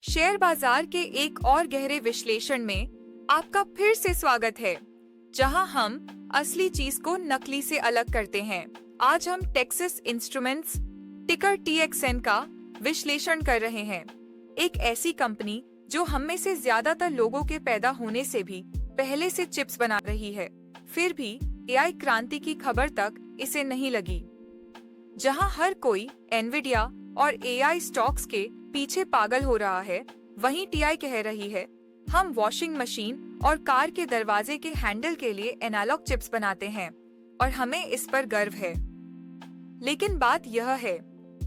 Share बाजार के एक और गहरे विश्लेषण में आपका फिर से स्वागत है, जहां हम असली चीज को नकली से अलग करते हैं। आज हम टेक्सास इंस्ट्रूमेंट्स टिकर TXN का विश्लेषण कर रहे हैं। एक ऐसी कंपनी जो हम में से ज्यादातर लोगों के पैदा होने से भी पहले से चिप्स बना रही है, फिर भी AI क्रांति की खबर तक इसे नहीं लगी। जहां हर कोई एनविडिया और AI स्टॉक्स के पीछे पागल हो रहा है, वहीं TI कह रही है, हम वॉशिंग मशीन और कार के दरवाजे के हैंडल के लिए एनालॉग चिप्स बनाते हैं और हमें इस पर गर्व है। लेकिन बात यह है,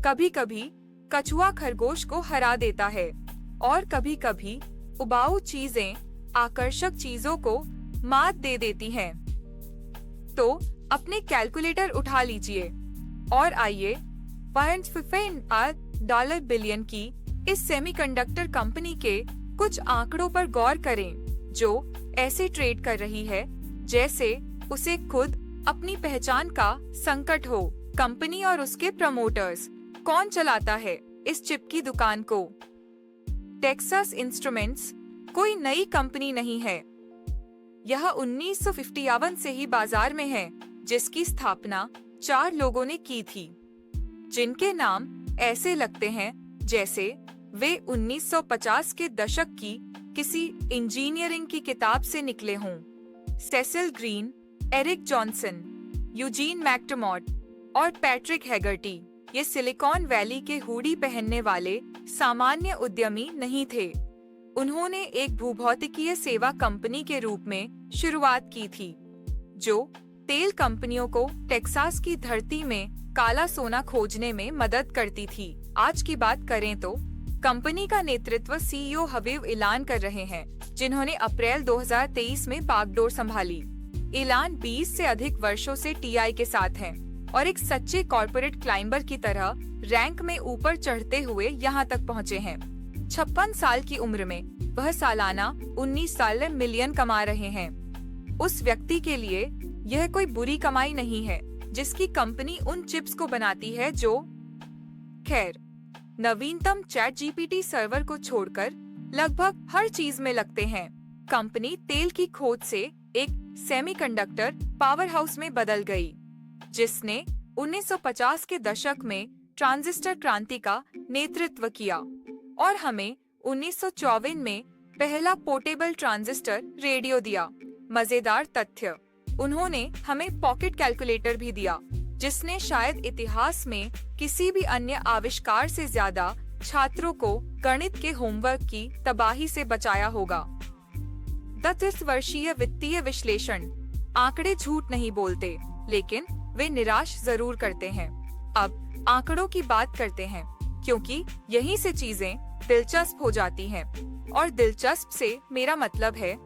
कभी-कभी कछुआ खरगोश को हरा देता है और कभी-कभी उबाऊ चीजें आकर्षक चीजों को मात दे देती हैं। तो अपने कैलकुलेटर उठा लीजिए और आइए $15 बिलियन की इस सेमीकंडक्टर कंपनी के कुछ आंकड़ों पर गौर करें, जो ऐसे ट्रेड कर रही है जैसे उसे खुद अपनी पहचान का संकट हो। कंपनी और उसके प्रमोटर्स, कौन चलाता है इस चिप की दुकान को? टेक्सास इंस्ट्रूमेंट्स कोई नई कंपनी नहीं है। यह 1951 से ही बाजार में है, जिसकी स्थापना 4 लोगों ने की थी, जिनके नाम ऐसे लगते हैं जैसे वे 1950 के दशक की किसी इंजीनियरिंग की किताब से निकले हों। Cecil Green, Eric Johnson, Eugene McDermott और पैट्रिक हैगर्टी ये सिलिकॉन वैली के हुडी पहनने वाले सामान्य उद्यमी नहीं थे। उन्होंने एक भूभौतिकीय सेवा कंपनी के रूप में शुरुआत की थी, जो तेल कंपनियों को टेक्सास की धरती में काला सोना खोजने में मदद करती थी। आज की बात करें तो कंपनी का नेतृत्व CEO हबीब इलान कर रहे हैं, जिन्होंने अप्रैल 2023 में बागडोर संभाली। इलान 20 से अधिक वर्षों से TI के साथ हैं और एक सच्चे कॉर्पोरेट क्लाइंबर की तरह रैंक में ऊपर चढ़ते हुए यहाँ तक पहुँचे हैं। 56 साल की उम्र में वह सालाना 19 मिलियन कमा रहे हैं। उस व्यक्ति के लिए यह कोई बुरी कमाई नहीं है, जिसकी कंपनी उन चिप्स को बनाती है जो खैर नवीनतम ChatGPT सर्वर को छोड़कर लगभग हर चीज में लगते हैं। कंपनी तेल की खोज से एक सेमीकंडक्टर पावरहाउस में बदल गई, जिसने 1950 के दशक में ट्रांजिस्टर क्रांति का नेतृत्व किया और हमें 1954 में पहला पोर्टेबल ट्रांजिस्टर रेडियो दिया। मजेदार तथ्य, उन्होंने हमें पॉकेट कैलकुलेटर भी दिया, जिसने शायद इतिहास में किसी भी अन्य आविष्कार से ज्यादा छात्रों को गणित के होमवर्क की तबाही से बचाया होगा। 30 वर्षीय वित्तीय विश्लेषण, आंकड़े झूठ नहीं बोलते, लेकिन वे निराश जरूर करते हैं। अब आंकड़ों की बात करते हैं, क्योंकि यहीं से चीजें दिलचस्प हो जाती हैं। और दिलचस्प से मेरा मतलब है,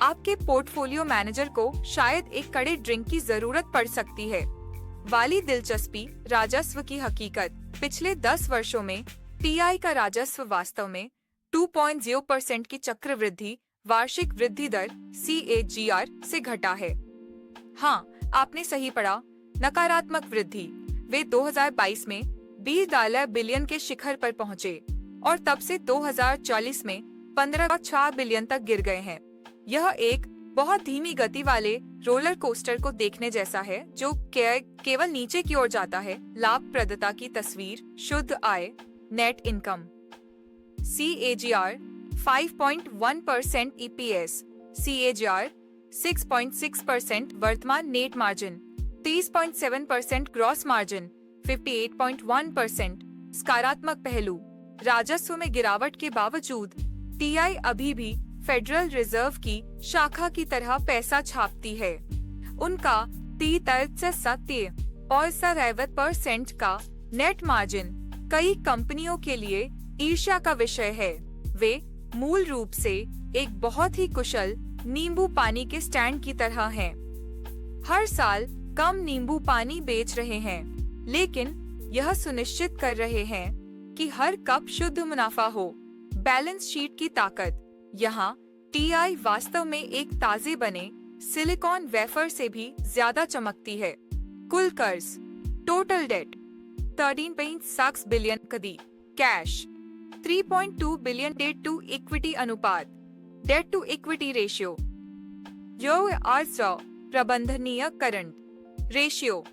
आपके पोर्टफोलियो मैनेजर को शायद एक कड़े ड्रिंक की जरूरत पड़ सकती है वाली दिलचस्पी राजस्व की हकीकत। पिछले 10 वर्षों में TI का राजस्व वास्तव में 2.0% की चक्रवृद्धि वार्षिक वृद्धि दर CAGR से घटा है। हाँ, आपने सही पढ़ा, नकारात्मक वृद्धि। वे 2022 में $20 बिलियन के शिखर पर पहुंचे और तब से 2040 में 15.6 बिलियन तक गिर गए हैं। यह एक बहुत धीमी गति वाले रोलर कोस्टर को देखने जैसा है, जो केवल नीचे की ओर जाता है। लाभप्रदता की तस्वीर, शुद्ध आय, net income, CAGR 5.1%, EPS CAGR 6.6%, वर्तमान नेट मार्जिन 30.7%, ग्रॉस मार्जिन 58.1%। सकारात्मक पहलू, राजस्व में गिरावट के बावजूद TI अभी भी फेडरल रिजर्व की शाखा की तरह पैसा छापती है। उनका 30% का नेट मार्जिन कई कंपनियों के लिए ईर्ष्या का विषय है। वे मूल रूप से एक बहुत ही कुशल नींबू पानी के स्टैंड की तरह हैं। हर साल कम नींबू पानी बेच रहे हैं, लेकिन यह सुनिश्चित कर रहे हैं कि हर कप शुद्ध मुनाफा हो। बैलेंस शीट की ताकत, यहाँ TI वास्तव में एक ताजे बने सिलिकॉन वेफर से भी ज्यादा चमकती है। कुल कर्ज, total debt 13.6 billion, cash 3.2 billion debt to equity अनुपात, डेट टू इक्विटी रेशियो, प्रबंधनीय करंट रेशियो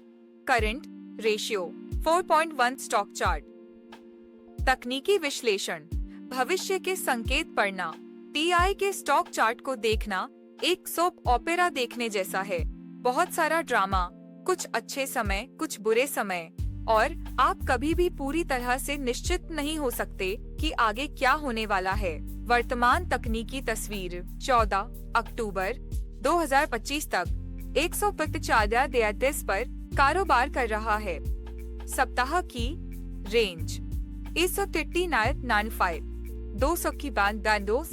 4.1 स्टॉक चार्ट। तकनीकी विश्लेषण, भविष्य के संकेत पढ़ना। टीआई के स्टॉक चार्ट को देखना एक सोप ओपेरा देखने जैसा है। बहुत सारा ड्रामा, कुछ अच्छे समय, कुछ बुरे समय, और आप कभी भी पूरी तरह से निश्चित नहीं हो सकते कि आगे क्या होने वाला है। वर्तमान तकनीकी तस्वीर 14 अक्टूबर 2025 तक 145 पर कारोबार कर रहा है। सप्ताह की रेंज 139.95, 200 की बैंक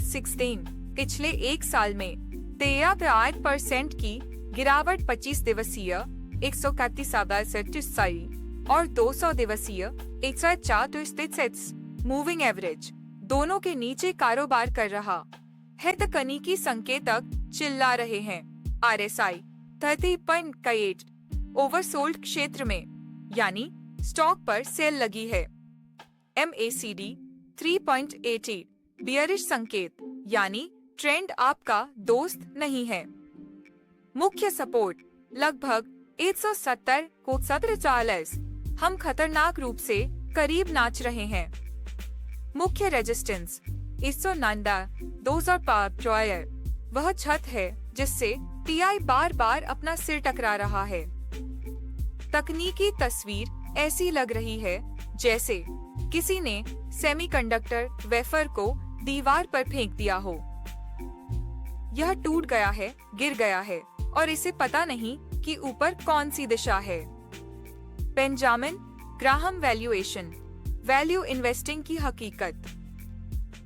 16। पिछले एक साल में 13% की गिरावट 25 दिवसीय 131 और 200 दिवसीय 104 मूविंग एवरेज दोनों के नीचे कारोबार कर रहा है। तकनीकी संकेतक चिल्ला रहे हैं। RSI 30.8 ओवरसोल्ड क्षेत्र में, यानी स्टॉक पर सेल लगी है। MACD 3.88 बियरिश संकेत, यानी ट्रेंड आपका दोस्त नहीं है। मुख्य सपोर्ट लगभग 170 को 140, हम खतरनाक रूप से करीब नाच रहे हैं। मुख्य रेजिस्टेंस 200 वह छत है जिससे टीआई बार बार अपना सिर टकरा रहा है। तकनीकी तस्वीर ऐसी लग रही है जैसे किसी ने सेमीकंडक्टर वेफर को दीवार पर फेंक दिया हो। यह टूट गया है, गिर गया है, और इसे पता नहीं कि ऊपर कौन सी दिशा है। Benjamin Graham valuation, value investing की हकीकत।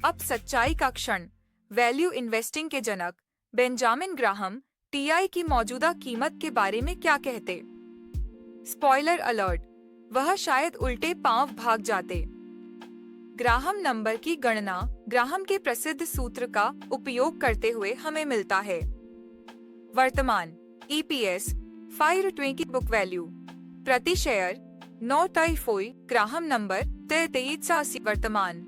अब सच्चाई का क्षण। वैल्यू इन्वेस्टिंग के जनक बेंजामिन ग्राहम टीआई की मौजूदा कीमत के बारे में क्या कहते? स्पॉइलर अलर्ट, वह शायद उल्टे पांव भाग जाते। ग्राहम नंबर की गणना ग्राहम के प्रसिद्ध सूत्र का उपयोग करते हुए हमें मिलता है। वर्तमान EPS 5 बुक वैल्यू प्रति शेयर 9 ग्राहम नंबर 2380 वर्तमान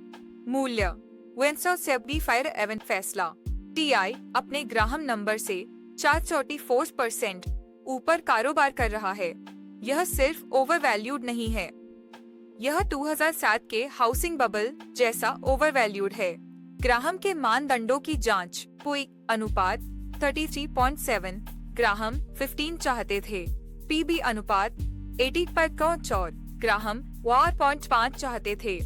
मूल्य 175 फैसला। टीआई अपने ग्राहम नंबर से 444% ऊपर कारोबार कर रहा है। यह सिर्फ ओवरवैल्यूड नहीं है, यह 2007 के हाउसिंग बबल जैसा ओवरवैल्यूड है। ग्राहम के मानदंडों की जांच। PE अनुपात 33.7, ग्राहम 15 चाहते थे। PB अनुपात 80.4, ग्राहम 1.5 चाहते थे।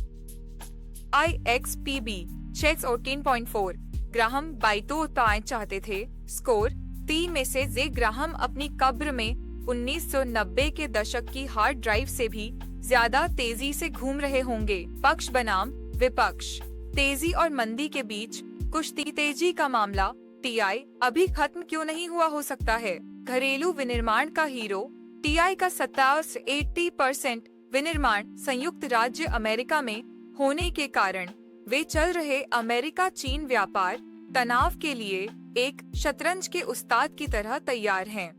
IXPB 14.4, ग्राहम 22 चाहते थे। स्कोर 3 में से जे ग्राहम अपनी कब्र में 1990 के दशक की हार्ड ड्राइव से भी ज्यादा तेजी से घूम रहे होंगे। पक्ष बनाम विपक्ष, तेजी और मंदी के बीच कुश्ती। तेजी का मामला, टीआई अभी खत्म क्यों नहीं हुआ हो सकता है। घरेलू विनिर्माण का हीरो, टीआई का 70% विनिर्माण संयुक्त राज्य अमेरिका में होने के कारण वे चल रहे अमेरिका चीन व्यापार तनाव के लिए एक शतरंज के उस्ताद की तरह तैयार हैं।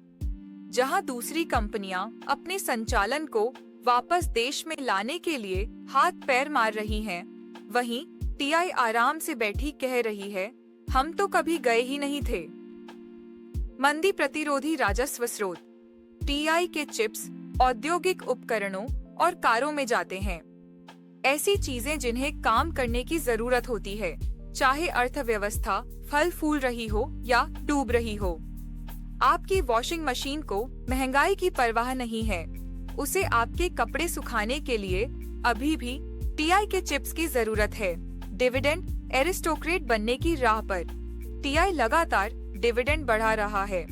जहां दूसरी कंपनियां अपने संचालन को वापस देश में लाने के लिए हाथ पैर मार रही हैं, वहीं टीआई आराम से बैठी कह रही है, हम तो कभी गए ही नहीं थे। मंदी प्रतिरोधी राजस्व स्रोत, टीआई के चिप्स औद्योगिक उपकरणों और कारों में जाते हैं। ऐसी चीजें जिन्हें काम करने की जरूरत होती है, चाहे अर्थव्यवस्था फल फूल रही हो या डूब रही हो। आपकी वॉशिंग मशीन को महंगाई की परवाह नहीं है, उसे आपके कपड़े सुखाने के लिए अभी भी टीआई के चिप्स की जरूरत है। डिविडेंड एरिस्टोक्रेट बनने की राह पर टीआई लगातार डिविडेंड बढ़ा रहा है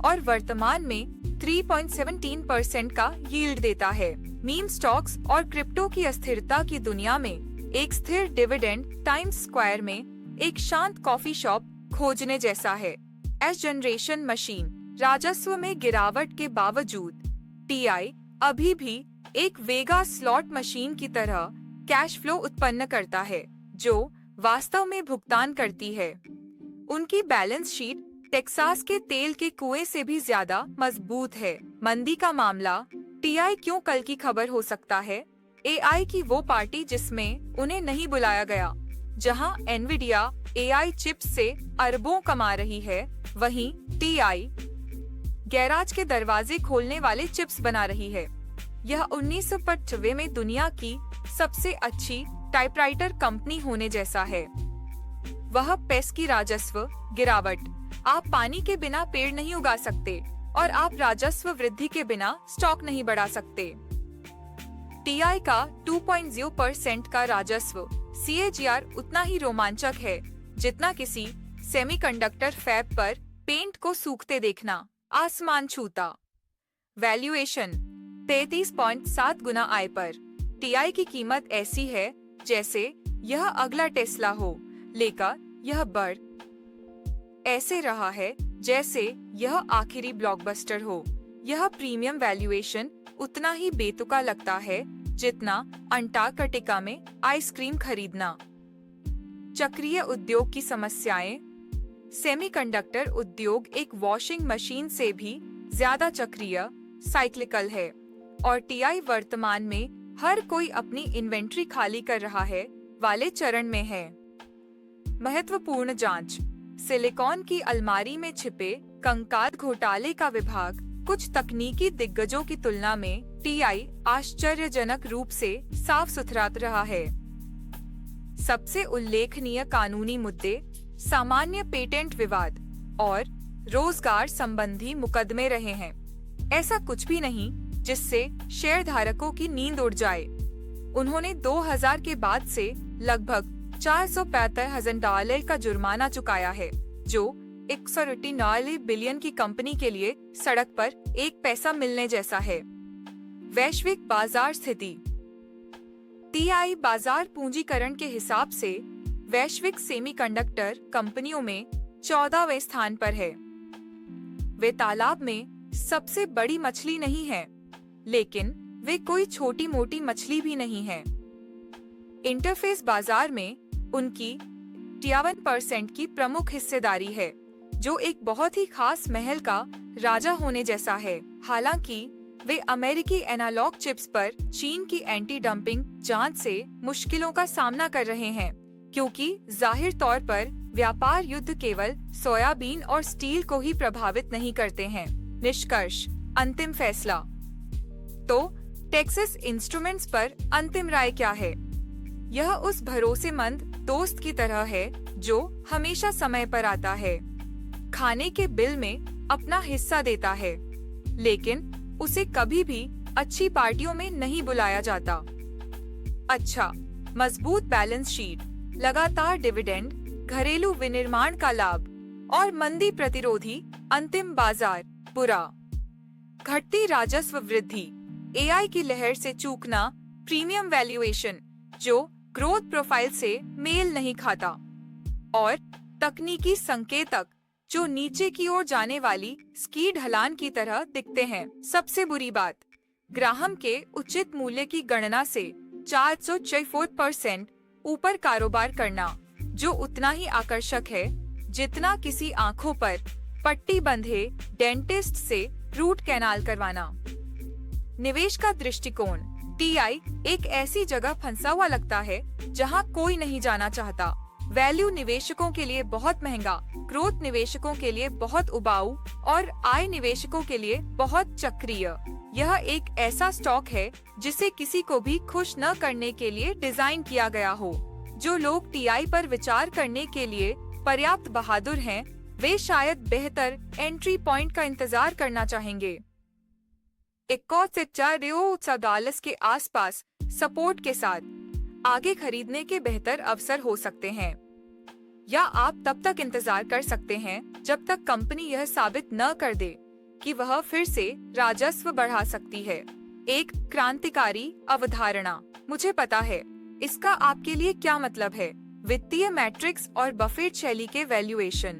और वर्तमान में 3.17% का यील्ड देता है। मीम स्टॉक्स और क्रिप्टो की अस्थिरता की दुनिया में एक स्थिर डिविडेंड टाइम्स स्क्वायर में एक शांत कॉफी शॉप खोजने जैसा है। एस जनरेशन मशीन, राजस्व में गिरावट के बावजूद टीआई अभी भी एक वेगा स्लॉट मशीन की तरह कैश फ्लो उत्पन्न करता है जो वास्तव में भुगतान करती है। उनकी बैलेंस शीट टेक्सास के तेल के कुएं से भी ज्यादा मजबूत है। मंदी का मामला, टीआई क्यों कल की खबर हो सकता है? एआई की वो पार्टी जिसमें उन्हें नहीं बुलाया गया। जहां एनवीडिया एआई चिप्स से अरबों कमा रही है, वहीं टीआई गैराज के दरवाजे खोलने वाले चिप्स बना रही है। यह 1995 में दुनिया की सबसे अच्छी टाइपराइटर कंपनी होने जैसा है। वह पेस की राजस्व गिरावट। आप पानी के बिना पेड़ नहीं उगा सकते और आप राजस्व वृद्धि के बिना स्टॉक नहीं बढ़ा सकते। टीआई का 2.0% का राजस्व CAGR उतना ही रोमांचक है जितना किसी सेमीकंडक्टर फैब पर पेंट को सूखते देखना आसमान छूता। वैल्यूएशन 33.7 गुना आय पर। टीआई की कीमत ऐसी है जैसे यह अगला टेस्ला हो, लेकर यह बढ़ ऐसे रहा है जैसे यह आखिरी ब्लॉकबस्टर हो। यह प्रीमियम वैल्यूएशन उतना ही बेतुका लगता है जितना अंटार्कटिका में आइसक्रीम खरीदना। चक्रीय उद्योग की समस्याएं। सेमीकंडक्टर उद्योग एक वॉशिंग मशीन से भी ज्यादा चक्रीय साइक्लिकल है और टीआई वर्तमान में हर कोई अपनी इन्वेंट्री खाली कर रहा है वाले चरण में है। महत्वपूर्ण जांच। सिलिकॉन की अलमारी में छिपे कंकाल घोटाले का विभाग कुछ तकनीकी दिग्गजों की तुलना में टीआई आश्चर्यजनक रूप से साफ सुथरा रहा है। सबसे उल्लेखनीय कानूनी मुद्दे सामान्य पेटेंट विवाद और रोजगार संबंधी मुकदमे रहे हैं। ऐसा कुछ भी नहीं जिससे शेयरधारकों की नींद उड़ जाए। उन्होंने 2000 के बाद से लगभग $475,000 का जुर्माना चुकाया है, जो 199 बिलियन की कंपनी के लिए सड़क पर एक पैसा मिलने जैसा है। वैश्विक बाजार स्थिति। टीआई बाजार पूंजीकरण के हिसाब से वैश्विक सेमीकंडक्टर कंपनियों में 14वें स्थान पर है। वे तालाब में सबसे बड़ी मछली नहीं है, लेकिन वे कोई छोटी मोटी मछली भी नहीं है। इंटरफेस बाजार में उनकी 53% की प्रमुख हिस्सेदारी है, जो एक बहुत ही खास महल का राजा होने जैसा है। हालांकि वे अमेरिकी एनालॉग चिप्स पर चीन की एंटी डंपिंग जांच से मुश्किलों का सामना कर रहे हैं, क्योंकि जाहिर तौर पर व्यापार युद्ध केवल सोयाबीन और स्टील को ही प्रभावित नहीं करते हैं। निष्कर्ष। अंतिम फैसला। तो टेक्सास इंस्ट्रूमेंट्स पर अंतिम राय क्या है? यह उस भरोसेमंद दोस्त की तरह है जो हमेशा समय पर आता है, खाने के बिल में अपना हिस्सा देता है, लेकिन उसे कभी भी अच्छी पार्टियों में नहीं बुलाया जाता। अच्छा, मजबूत बैलेंस शीट, लगातार डिविडेंड, घरेलू विनिर्माण का लाभ और मंदी प्रतिरोधी अंतिम बाजार। बुरा। घटती राजस्व वृद्धि, एआई की लहर से चूकना, प्रीमियम वैल्यूएशन जो ग्रोथ प्रोफाइल से मेल नहीं खाता, और तकनीकी संकेतक जो नीचे की ओर जाने वाली स्की ढलान की तरह दिखते हैं। सबसे बुरी बात, ग्राहम के उचित मूल्य की गणना से 464% ऊपर कारोबार करना, जो उतना ही आकर्षक है जितना किसी आंखों पर पट्टी बंधे डेंटिस्ट से रूट कैनाल करवाना। निवेश का दृष्टिकोण। टीआई एक ऐसी जगह फंसा हुआ लगता है जहां कोई नहीं जाना चाहता। वैल्यू निवेशकों के लिए बहुत महंगा, ग्रोथ निवेशकों के लिए बहुत उबाऊ और आय निवेशकों के लिए बहुत चक्रीय। यह एक ऐसा स्टॉक है जिसे किसी को भी खुश न करने के लिए डिजाइन किया गया हो। जो लोग टीआई पर विचार करने के लिए पर्याप्त बहादुर हैं, वे शायद बेहतर एंट्री पॉइंट का इंतजार करना चाहेंगे। $4 के आसपास सपोर्ट के साथ आगे खरीदने के बेहतर अवसर हो सकते हैं, या आप तब तक इंतजार कर सकते हैं जब तक कंपनी यह साबित न कर दे कि वह फिर से राजस्व बढ़ा सकती है। एक क्रांतिकारी अवधारणा। मुझे पता है इसका आपके लिए क्या मतलब है। वित्तीय मैट्रिक्स और बफेट शैली के वैल्यूएशन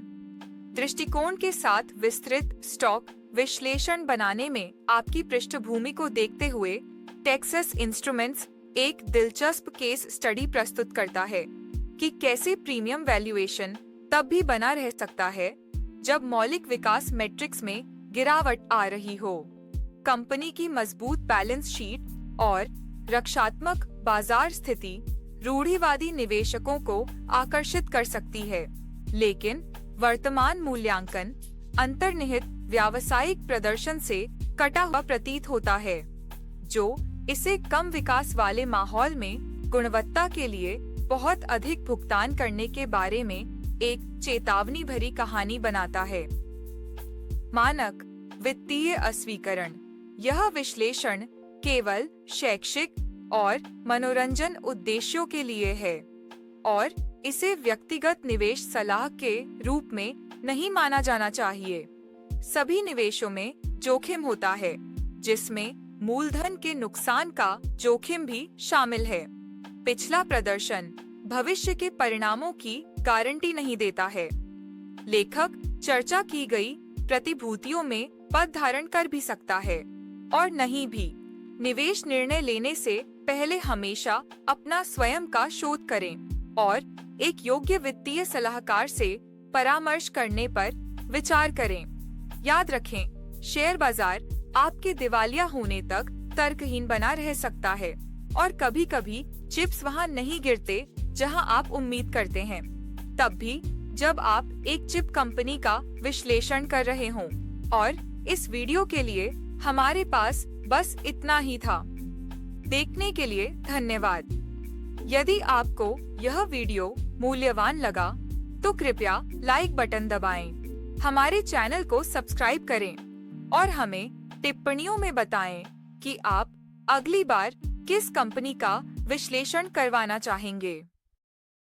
दृष्टिकोण के साथ विस्तृत स्टॉक विश्लेषण बनाने में आपकी पृष्ठभूमि को देखते हुए टेक्सास इंस्ट्रूमेंट्स एक दिलचस्प केस स्टडी प्रस्तुत करता है कि कैसे प्रीमियम वैल्यूएशन तब भी बना रह सकता है जब मौलिक विकास मैट्रिक्स में गिरावट आ रही हो। कंपनी की मजबूत बैलेंस शीट और रक्षात्मक बाजार स्थिति रूढ़िवादी निवेशकों को आकर्षित कर सकती है, लेकिन वर्तमान मूल्यांकन अंतर्निहित व्यावसायिक प्रदर्शन से कटा हुआ प्रतीत होता है, जो इसे कम विकास वाले माहौल में गुणवत्ता के लिए बहुत अधिक भुगतान करने के बारे में एक चेतावनी भरी कहानी बनाता है। मानक वित्तीय अस्वीकरण। यह विश्लेषण केवल शैक्षिक और मनोरंजन उद्देश्यों के लिए है और इसे व्यक्तिगत निवेश सलाह के रूप में नहीं माना जाना चाहिए। सभी निवेशों में जोखिम होता है, जिसमें मूलधन के नुकसान का जोखिम भी शामिल है। पिछला प्रदर्शन भविष्य के परिणामों की गारंटी नहीं देता है। लेखक चर्चा की गई प्रतिभूतियों में पद धारण कर भी सकता है और नहीं भी। निवेश निर्णय लेने से पहले हमेशा अपना स्वयं का शोध करें और एक योग्य वित्तीय सलाहकार से परामर्श करने पर विचार करें। याद रखें, शेयर बाजार आपके दिवालिया होने तक तर्कहीन बना रह सकता है और कभी-कभी चिप्स वहां नहीं गिरते जहां आप उम्मीद करते हैं, तब भी जब आप एक चिप कंपनी का विश्लेषण कर रहे हों। और इस वीडियो के लिए हमारे पास बस इतना ही था। देखने के लिए धन्यवाद। यदि आपको यह वीडियो मूल्यवान लगा तो कृपया लाइक बटन दबाएं, हमारे चैनल को सब्सक्राइब करें और हमें टिप्पणियों में बताएं कि आप अगली बार किस कंपनी का विश्लेषण करवाना चाहेंगे।